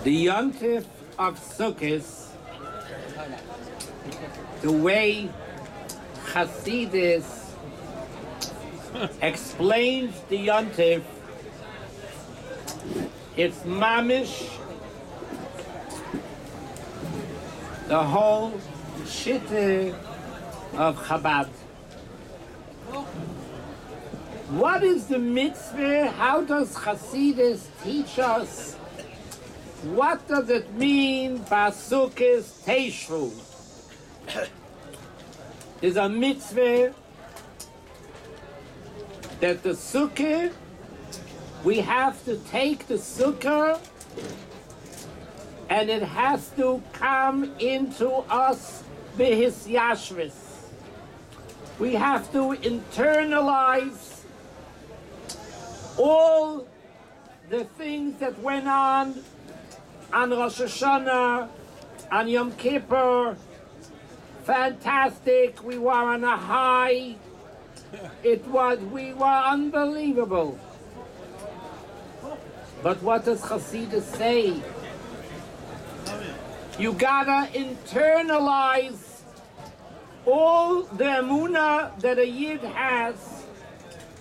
The Yontif of Sukkos, the way Hasidus explains the Yontif. It's mamish, the whole shitte of Chabad. What is the mitzvah? How does Chassidus teach us? What does it mean by Sukkos Teishru? There's a mitzvah that the sukkah, we have to take the sukkah and it has to come into us bihis yashris. We have to internalize all the things that went on Rosh Hashanah, on Yom Kippur. Fantastic, we were on a high. We were unbelievable. But what does Chassidus say? You gotta internalize all the emunah that a yid has,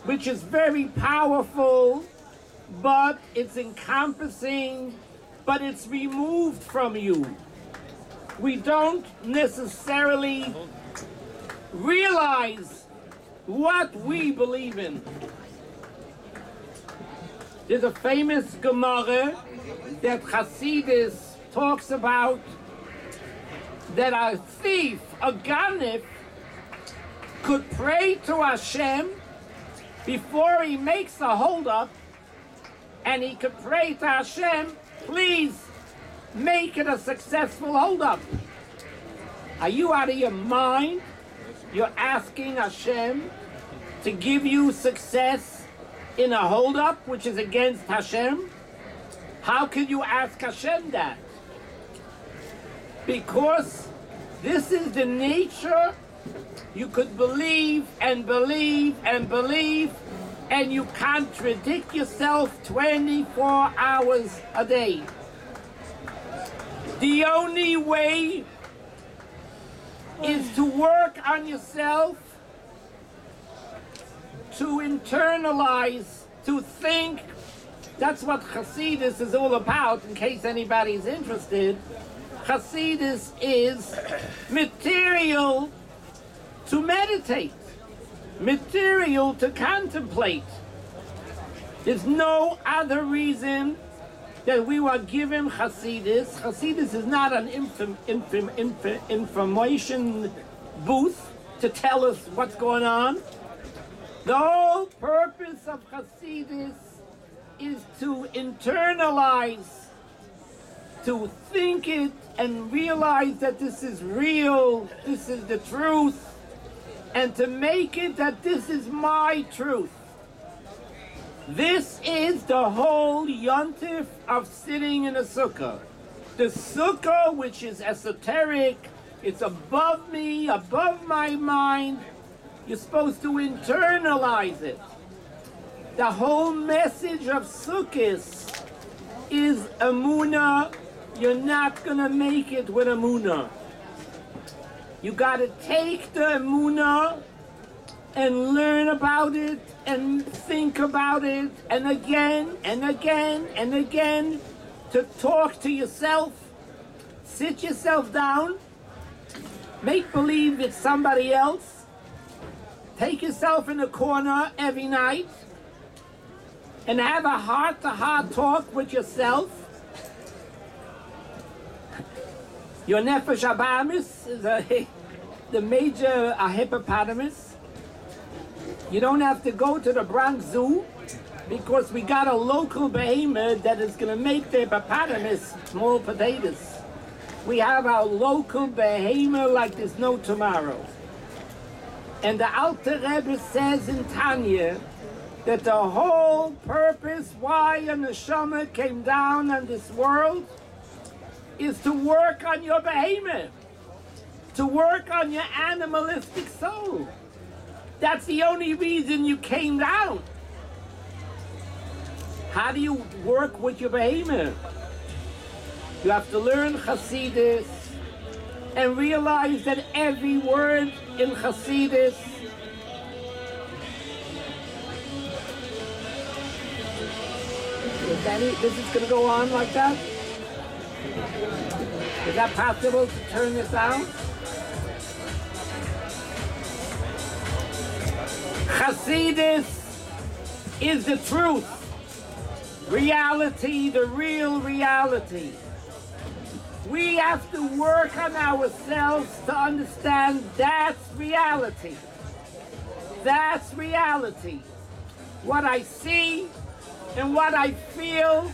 which is very powerful, but it's encompassing, but it's removed from you. We don't necessarily realize what we believe in. There's a famous Gemara that Chassidus talks about, that a thief, a ganif, could pray to Hashem before he makes a holdup, and he could pray to Hashem, please make it a successful holdup. Are you out of your mind? You're asking Hashem to give you success in a holdup which is against Hashem? How could you ask Hashem that? Because this is the nature. You could believe and believe and believe, and you contradict yourself 24 hours a day. The only way is to work on yourself, to internalize, to think. That's what Chassidus is all about, in case anybody's interested. Chassidus is material to meditate, material to contemplate. There's no other reason that we were given Chassidus. Chassidus is not an information booth to tell us what's going on. The whole purpose of Chassidus is to internalize, to think it and realize that this is real, this is the truth, and to make it that this is my truth. This is the whole yontif of sitting in a sukkah. The sukkah, which is esoteric, it's above me, above my mind. You're supposed to internalize it. The whole message of Sukkos is emunah. You're not going to make it with emunah. You got to take the emunah and learn about it and think about it, and again and again and again, to talk to yourself. Sit yourself down, make believe it's somebody else. Take yourself in a corner every night and have a heart-to-heart talk with yourself. Your nefesh abamis is the major hippopotamus. You don't have to go to the Bronx Zoo, because we got a local behemoth that is going to make the hippopotamus small potatoes. We have our local behemoth like there's no tomorrow. And the Alter Rebbe says in Tanya that the whole purpose why a neshama came down on this world is to work on your behemoth, to work on your animalistic soul. That's the only reason you came down. How do you work with your behemoth? You have to learn Chassidus and realize that every word in Chassidus This is going to go on like that? Is that possible to turn this down? Hasidus is the truth, reality, the real reality. We have to work on ourselves to understand that's reality. That's reality. What I see and what I feel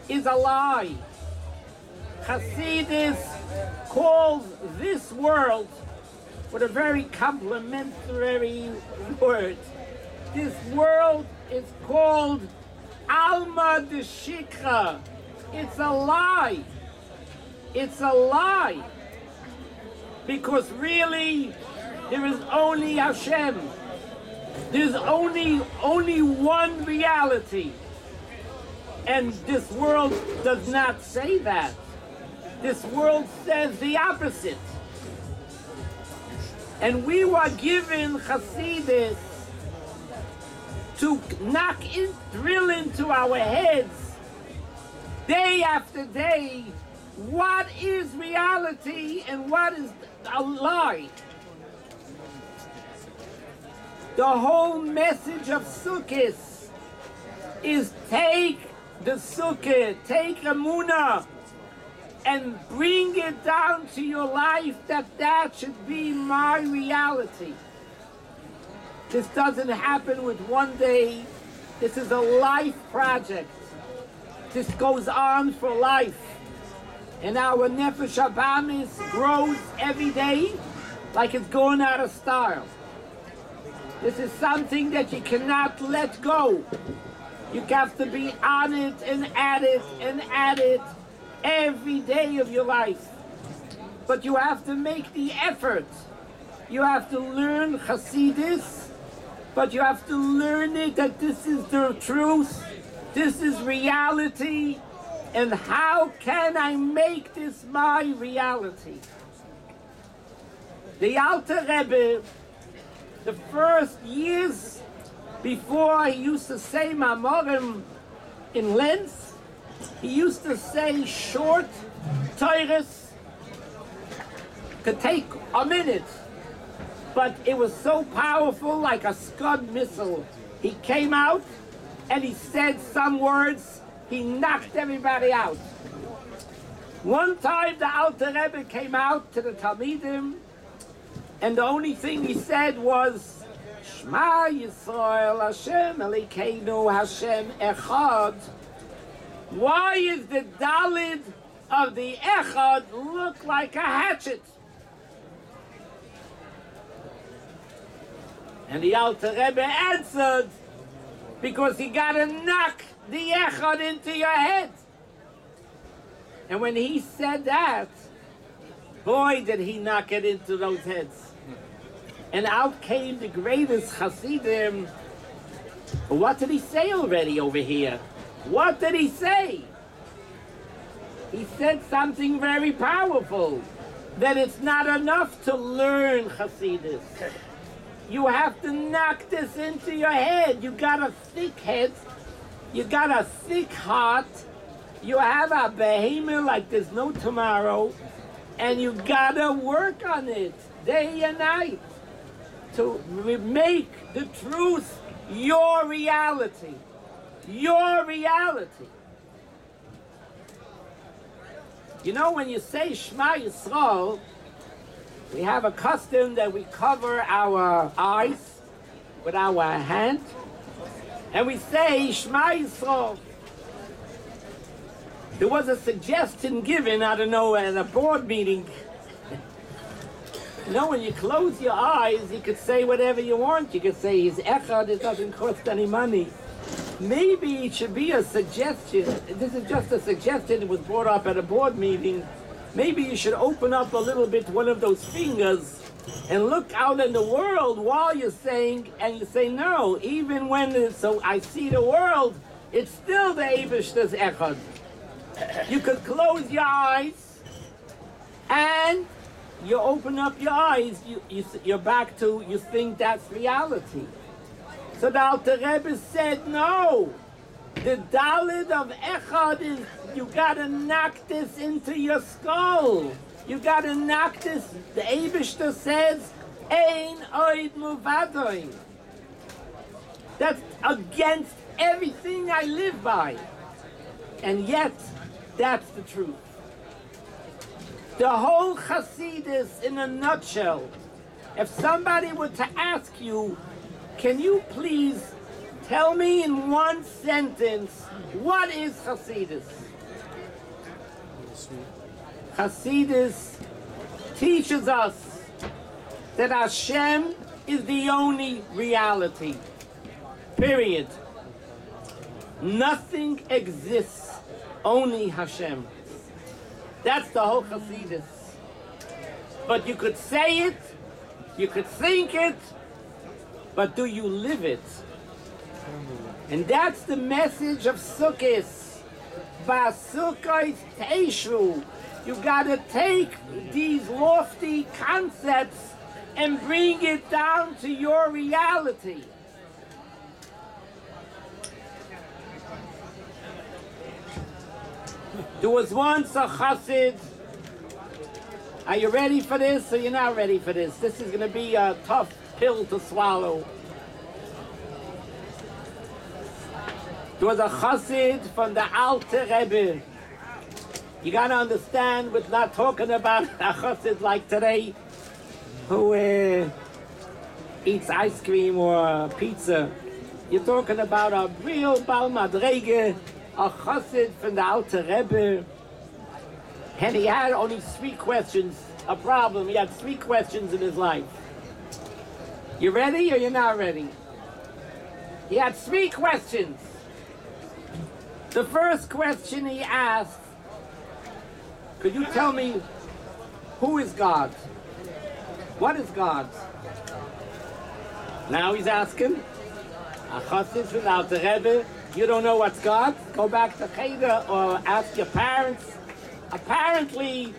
is a lie. Hasidus calls this world with a very complimentary word. This world is called Alma de Shikra. It's a lie. It's a lie. Because really, there is only Hashem. There's only one reality. And this world does not say that. This world says the opposite. And we were given Hasidus to drill into our heads day after day what is reality and what is a lie. The whole message of Sukkos is take the Sukkah, take Emunah, and bring it down to your life that should be my reality. This doesn't happen with one day. This is a life project. This goes on for life. And our Nefesh Abamis grows every day like it's going out of style. This is something that you cannot let go. You have to be on it and at it and at it every day of your life. But you have to make the effort. You have to learn Hasidus, but you have to learn it that this is the truth, this is reality, and how can I make this my reality? The Alter Rebbe, the first years before he used to say Mamorim in length, he used to say short Torahs, could take a minute, but it was so powerful, like a Scud missile. He came out and he said some words, he knocked everybody out. One time the Alter Rebbe came out to the Talmidim, and the only thing he said was, Shema Yisrael Hashem Elokeinu Hashem Echad. Why is the Dalid of the Echad look like a hatchet? And the Alter Rebbe answered, because you gotta knock the Echad into your head. And when he said that, boy did he knock it into those heads. And out came the greatest Hasidim. What did he say already over here? What did he say? He said something very powerful, that it's not enough to learn Hasidus. You have to knock this into your head. You got a thick head, you got a thick heart, you have a behemoth like there's no tomorrow, and you gotta work on it day and night to make the truth your reality. Your reality. You know, when you say Shema Yisrael, we have a custom that we cover our eyes with our hand, and we say Shema Yisrael. There was a suggestion given, I don't know, at a board meeting. You know, when you close your eyes, you could say whatever you want. You could say, He's Echad, it doesn't cost any money. Maybe it should be a suggestion. This is just a suggestion. It was brought up at a board meeting. Maybe you should open up a little bit one of those fingers and look out in the world while you're saying, and you say, no, even when so I see the world, it's still the Eibishter's Echad. You could close your eyes and you open up your eyes, you're back to, you think that's reality. So the Alter Rebbe said, no, The Dalit of Echad is, you gotta knock this into your skull. You gotta knock this. The Eibishter says, Ein oid muvadoi. That's against everything I live by. And yet, that's the truth. The whole Hasidus in a nutshell. If somebody were to ask you, can you please tell me in one sentence, what is Hasidus? Hasidus teaches us that Hashem is the only reality. Period. Nothing exists, only Hashem. That's the whole Hasidus. But you could say it, you could think it, but do you live it? And that's the message of Sukkos. Sukkos teishu. You gotta take these lofty concepts and bring it down to your reality. There was once a chassid. Are you ready for this or you're not ready for this? This is going to be a tough pill to swallow. There was a chassid from the Alter Rebbe. You got to understand, we're not talking about a chassid like today who eats ice cream or pizza. You're talking about a real Baal Madrege, a chassid from the Alter Rebbe, and he had only 3 questions, a problem. He had 3 questions in his life. You ready or you're not ready? He had 3 questions. The first question he asked, could you tell me who is God? What is God? Now he's asking, a chassid from the Alter Rebbe, you don't know what's God? Go back to Cheder or ask your parents. Apparently,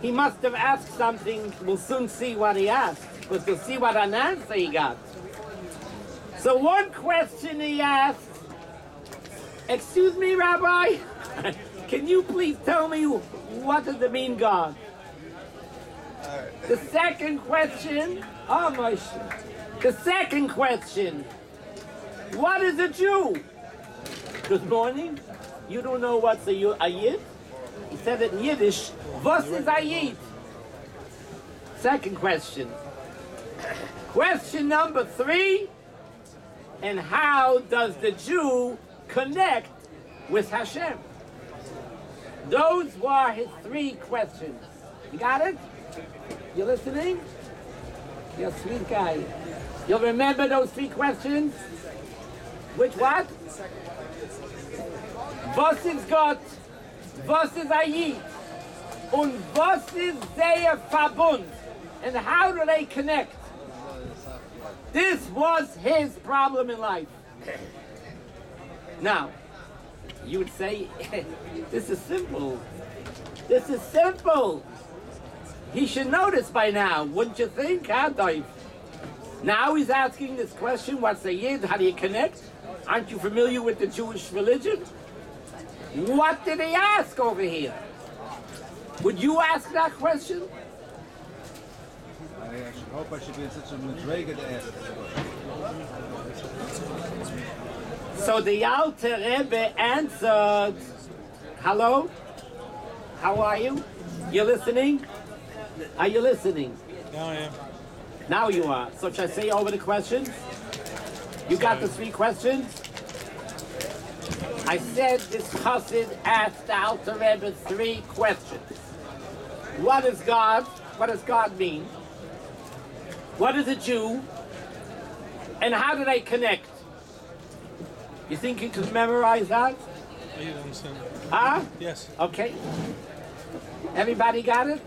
he must have asked something. We'll soon see what he asked, but we'll see what an answer he got. So one question he asked, excuse me, Rabbi, can you please tell me what does it mean, God? The second question, the second question, what is a Jew? Good morning. You don't know what's a Yid? He said it in Yiddish. Was is a Yid? Second question. Question number 3. And how does the Jew connect with Hashem? Those were his 3 questions. You got it? You listening? You're a sweet guy. You'll remember those 3 questions? Which what? Was ist Gott? Was ist ein Yid? Und was ist their Verbund? And how do they connect? This was his problem in life. Now, you would say, this is simple. This is simple. He should know this by now, wouldn't you think? Huh, Dave? Now he's asking this question, what's a Yid? How do you connect? Aren't you familiar with the Jewish religion? What did he ask over here? Would you ask that question? I hope I should be in such a madrega to ask. So the Alter Rebbe answered, hello? How are you? You listening? Are you listening? Now I am. Now you are. So should I say over the questions? You got the 3 questions? I said this chassid asked the Alter Rebbe 3 questions. What is God? What does God mean? What is a Jew? And how do they connect? You think you could memorize that? I understand. Huh? Yes. Okay. Everybody got it?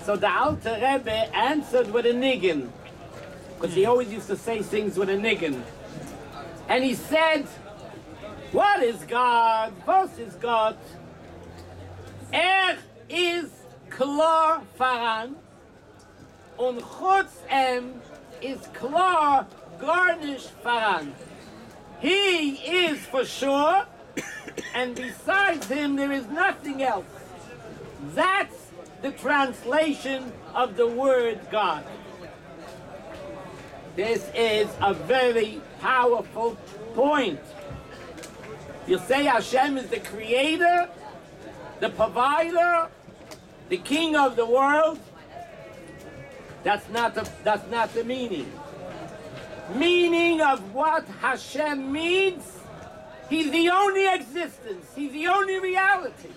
So the Alter Rebbe answered with a niggin, because he always used to say things with a niggin. And he said, what is God? Was is God? Is klar faran, und chutz is klar gar nicht faran. He is for sure, and besides him there is nothing else. That's the translation of the word God. This is a very powerful point. You say Hashem is the creator, the provider, the king of the world. That's not the meaning. Meaning of what Hashem means, he's the only existence, he's the only reality.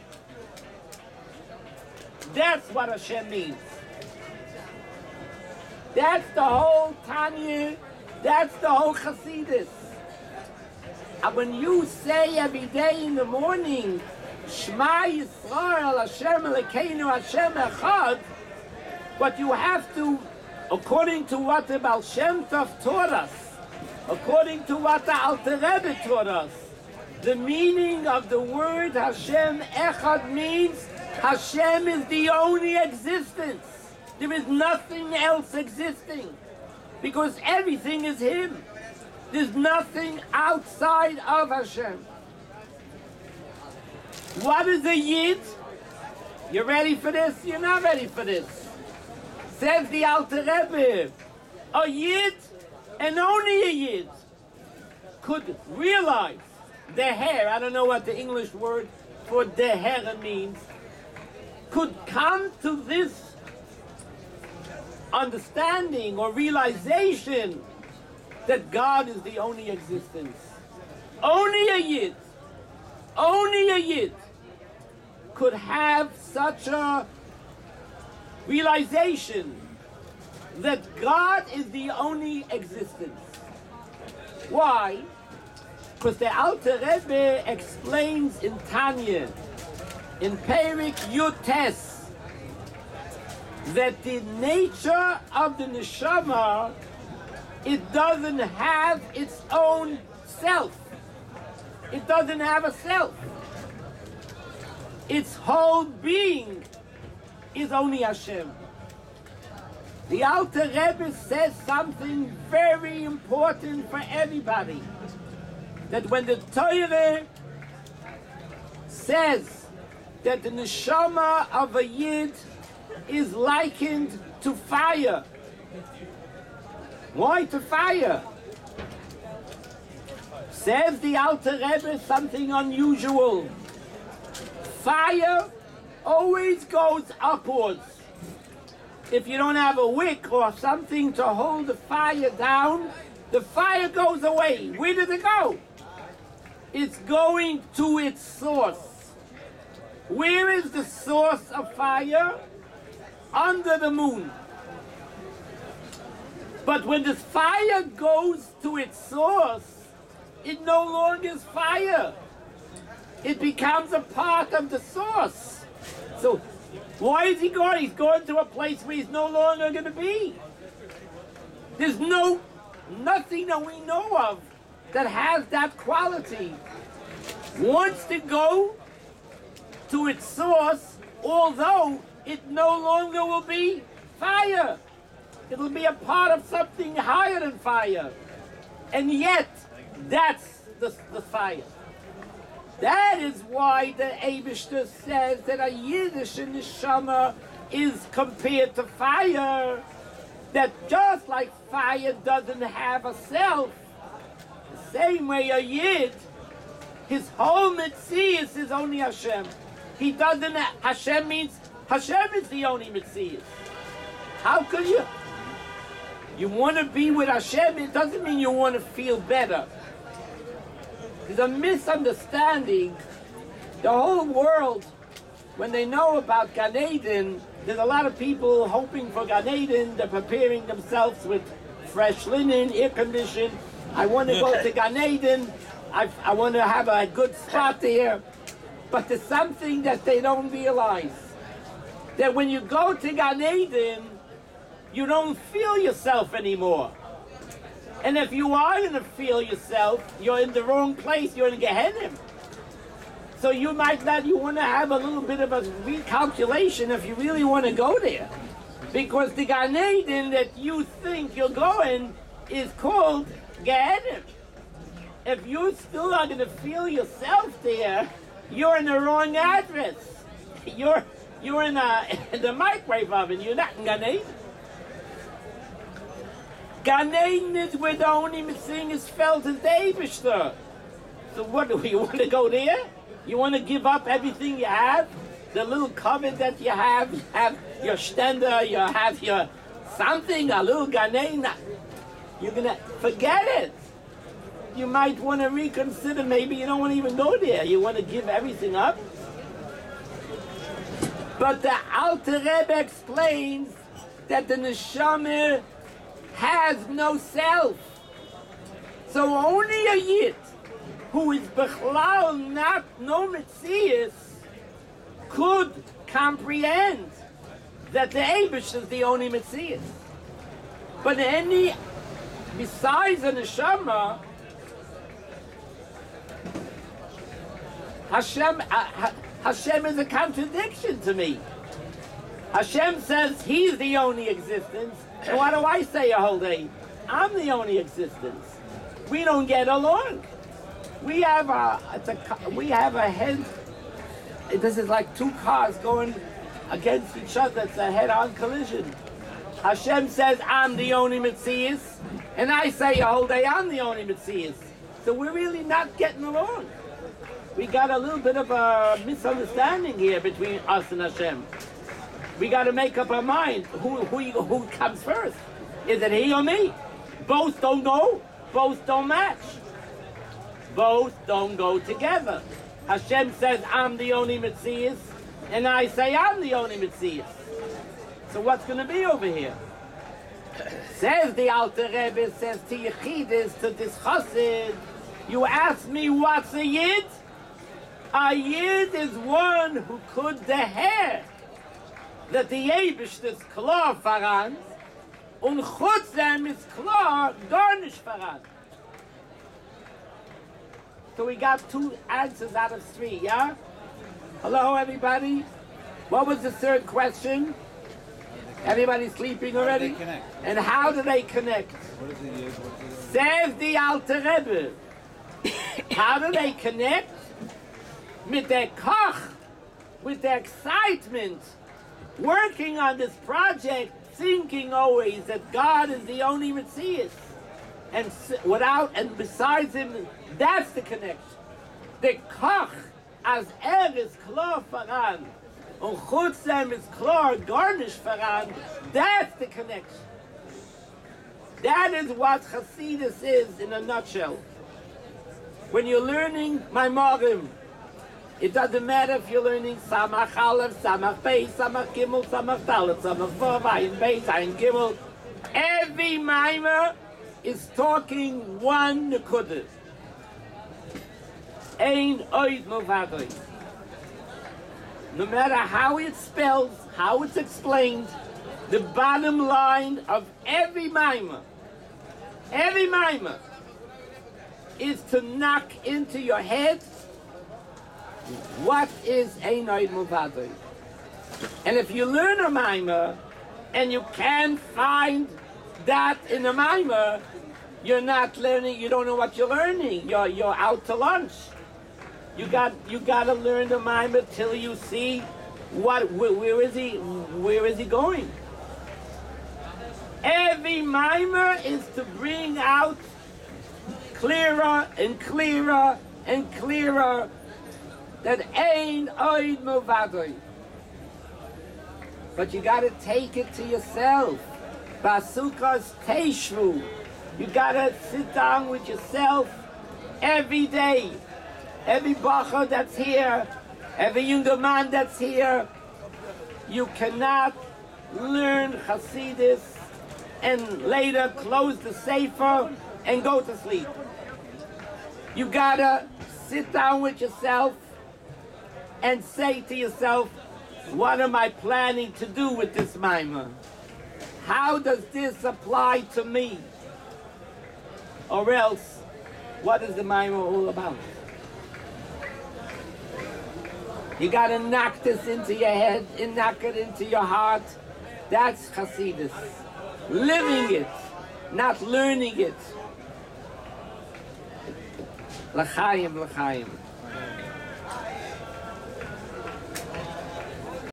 That's what Hashem means. That's the whole Tanya, that's the whole Chassidus. And when you say every day in the morning, Shema Yisrael, Hashem Elokeinu, Hashem Echad, what you have to, according to what the Baal Shem Tov taught us, according to what the Alter Rebbe taught us, the meaning of the word Hashem Echad means Hashem is the only existence. There is nothing else existing because everything is Him. There's nothing outside of Hashem. What is a Yid? You ready for this? You're not ready for this. Says the Alter Rebbe, a Yid and only a Yid could realize the hair, I don't know what the English word for deher means, could come to this understanding or realization that God is the only existence. Only a Yid could have such a realization that God is the only existence. Why? Because the Alter Rebbe explains in Tanya, in Perik Yutes, that the nature of the neshama, it doesn't have its own self. It doesn't have a self. Its whole being is only Hashem. The Alter Rebbe says something very important for everybody. That when the Torah says that the neshama of a Yid is likened to fire. Why to fire? Says the Alter Rebbe something unusual. Fire always goes upwards. If you don't have a wick or something to hold the fire down, the fire goes away. Where does it go? It's going to its source. Where is the source of fire? Under the moon. But when this fire goes to its source, it no longer is fire. It becomes a part of the source. So why is he going? He's going to a place where he's no longer going to be. There's nothing that we know of that has that quality. Wants to go to its source, although it no longer will be fire. It will be a part of something higher than fire. And yet, that's the fire. That is why the Eibishter says that a Yiddish neshama is compared to fire. That just like fire doesn't have a self, the same way a Yid, his whole Metzius is only Hashem. He doesn't, Hashem means, Hashem is the only Metzius. How could you? You want to be with Hashem, it doesn't mean you want to feel better. There's a misunderstanding. The whole world, when they know about Gan Eden, there's a lot of people hoping for Gan Eden. They're preparing themselves with fresh linen, air conditioned. I want to go to Gan Eden. I want to have a good spot there. But there's something that they don't realize. That when you go to Gan Eden, you don't feel yourself anymore. And if you are going to feel yourself, you're in the wrong place, you're in Gehenna. So you might not, you want to have a little bit of a recalculation if you really want to go there. Because the Gan Eden that you think you're going is called Gehenna. If you still are going to feel yourself there, you're in the wrong address. You're in the microwave oven. You're not in Gan Eden. Gan Eden is where the only thing is felt as the Eibishter. So what do you want to go there? You want to give up everything you have? The little cupboard that you have your stender, you have your something, a little Gan Eden. You're going to forget it. You might want to reconsider. Maybe you don't want to even go there. You want to give everything up. But the Alter Rebbe explains that the neshama has no self. So only a yid who is bechlal not no metzius could comprehend that the Eibush is the only metzius. But any besides the neshama, Hashem is a contradiction to me. Hashem says He's the only existence, and what do I say a whole day? I'm the only existence. We don't get along. We have a head. This is like two cars going against each other. It's a head-on collision. Hashem says I'm the only Metzius, and I say a whole day I'm the only Metzius. So we're really not getting along. We got a little bit of a misunderstanding here between us and Hashem. We got to make up our mind who comes first. Is it He or me? Both don't go. Both don't match. Both don't go together. Hashem says I'm the only Metzius, and I say I'm the only Metzius. So what's going to be over here? Says the Alter Rebbe, says to Yechidus, to this Chassid, you ask me what's a Yid? A Yid is one who could deher that the Eibush is klar voran und chutzem is klar gar nicht voran. So we got 2 answers out of 3, yeah? Hello, everybody? What was the third question? Everybody sleeping already? How do they connect? And how do they connect? What is it? Says the Alter Rebbe. How do they connect? Mit der Koch, with the excitement, working on this project, thinking always that God is the only Metzius. And besides Him, that's the connection. The Koch, as is klar voran, und chutzem is klar gar nicht voran, that's the connection. That is what Hasidus is in a nutshell. When you're learning Maimorim, it doesn't matter if you're learning Samach Aleph, Samach Beis, Samach Gimel, Samach Dalet, Samach Vav, Ayin Beis, Ayin Gimel. Every Maimer is talking one Nekudah. Ein Oid Movadoi. No matter how it's spelled, how it's explained, the bottom line of every Maimer is to knock into your head what is Ein Oid Movadoi. And if you learn a Maimer and you can't find that in a Maimer, you're not learning, you don't know what you're learning. You're out to lunch. You got to learn the Maimer till you see where is he going. Every Maimer is to bring out clearer and clearer and clearer that Ein Oid Movadoi. But you got to take it to yourself. Sukkos Teishvu. You got to sit down with yourself every day. Every bacher that's here, every younger man that's here, you cannot learn Hasidus and later close the sefer and go to sleep. You gotta sit down with yourself and say to yourself, what am I planning to do with this Maimer? How does this apply to me? Or else, what is the Maimer all about? You got to knock this into your head and knock it into your heart. That's Hasidus. Living it, not learning it. L'chaim, l'chaim.